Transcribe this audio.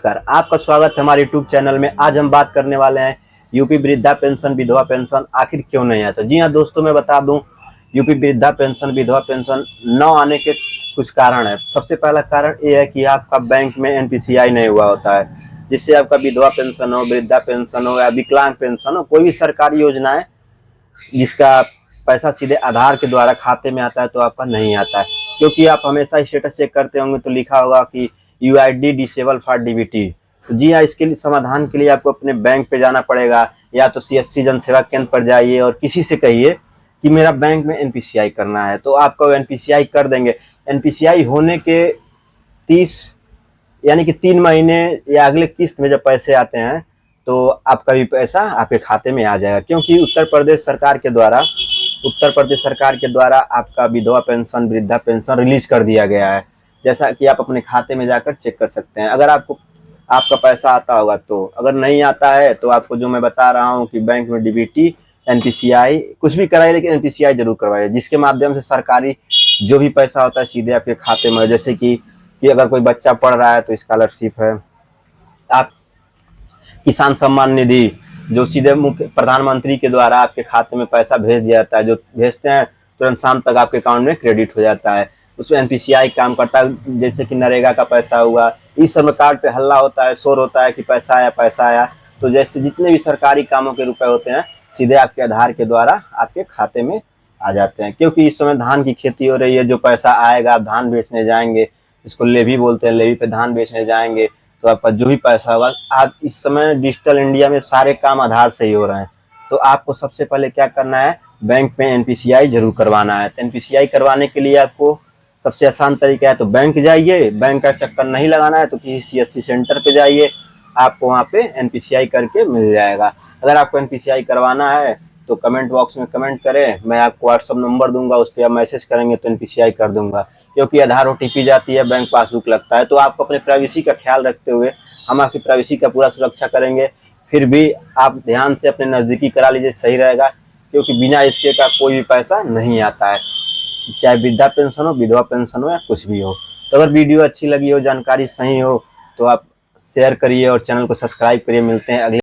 नमस्कार, आपका स्वागत है हमारे यूट्यूब चैनल में। आज हम बात करने वाले हैं यूपी वृद्धा पेंशन विधवा पेंशन आखिर क्यों नहीं आता। जी हाँ दोस्तों, मैं बता दूं यूपी वृद्धा पेंशन विधवा पेंशन न आने के कुछ कारण है। सबसे पहला कारण ये है कि आपका बैंक में एनपीसीआई नहीं हुआ होता है, जिससे आपका विधवा पेंशन हो, वृद्धा पेंशन हो या विकलांग पेंशन हो, कोई भी सरकारी योजना है जिसका पैसा सीधे आधार के द्वारा खाते में आता है तो आपका नहीं आता है। क्योंकि आप हमेशा स्टेटस चेक करते होंगे तो लिखा होगा कि यूआईडी डिसेबल फॉर डीबीटी। तो जी हाँ, इसके लिए समाधान के लिए आपको अपने बैंक पे जाना पड़ेगा, या तो सीएससी जन सेवा केंद्र पर जाइए और किसी से कहिए कि मेरा बैंक में एनपीसीआई करना है, तो आपको एनपीसीआई कर देंगे। एनपीसीआई होने के 30 यानी कि 3 महीने या अगले किस्त में जब पैसे आते हैं तो आपका भी पैसा आपके खाते में आ जाएगा। क्योंकि उत्तर प्रदेश सरकार के द्वारा आपका विधवा पेंशन वृद्धा पेंशन रिलीज कर दिया गया है, जैसा कि आप अपने खाते में जाकर चेक कर सकते हैं अगर आपको आपका पैसा आता होगा तो। अगर नहीं आता है तो आपको जो मैं बता रहा हूँ कि बैंक में डीबीटी, एनपीसीआई कुछ भी कराइए, लेकिन एनपीसीआई जरूर करवाइए, जिसके माध्यम से सरकारी जो भी पैसा होता है सीधे आपके खाते में। जैसे कि अगर कोई बच्चा पढ़ रहा है तो स्कॉलरशिप है, आप किसान सम्मान निधि जो सीधे मुख्य प्रधानमंत्री के द्वारा आपके खाते में पैसा भेज दिया जाता है, जो भेजते हैं तुरंत शाम तक आपके अकाउंट में क्रेडिट हो जाता है, उसमें एनपीसीआई काम करता है। जैसे कि नरेगा का पैसा हुआ, इस समय कार्ड पे हल्ला होता है, शोर होता है कि पैसा आया पैसा आया। तो जैसे जितने भी सरकारी कामों के रुपए होते हैं सीधे आपके आधार के द्वारा आपके खाते में आ जाते हैं। क्योंकि इस समय धान की खेती हो रही है, जो पैसा आएगा आप धान बेचने जाएंगे, इसको लेवी बोलते हैं, लेवी पे धान बेचने जाएंगे तो आपका जो भी पैसा होगा। आज इस समय डिजिटल इंडिया में सारे काम आधार से ही हो रहे हैं, तो आपको सबसे पहले क्या करना है, बैंक में एनपीसीआई जरूर करवाना है। तो एनपीसीआई करवाने के लिए आपको सबसे आसान तरीका है तो बैंक जाइए, बैंक का चक्कर नहीं लगाना है तो किसी सीएससी सेंटर पे जाइए, आपको वहाँ पे एनपीसीआई करके मिल जाएगा। अगर आपको एनपीसीआई करवाना है तो कमेंट बॉक्स में कमेंट करें, मैं आपको व्हाट्सअप नंबर दूंगा, उस पर आप मैसेज करेंगे तो एनपीसीआई कर दूंगा। क्योंकि आधार ओटीपी जाती है, बैंक पासबुक लगता है, तो आपको अपने प्राइवेसी का ख्याल रखते हुए हम आपकी प्राइवेसी का पूरा सुरक्षा करेंगे। फिर भी आप ध्यान से अपने नज़दीकी करा लीजिए, सही रहेगा। क्योंकि बिना इसके का कोई भी पैसा नहीं आता है, चाहे वृद्धा पेंशन हो, विधवा पेंशन हो या कुछ भी हो। तो अगर वीडियो अच्छी लगी हो, जानकारी सही हो तो आप शेयर करिए और चैनल को सब्सक्राइब करिए। मिलते हैं अगले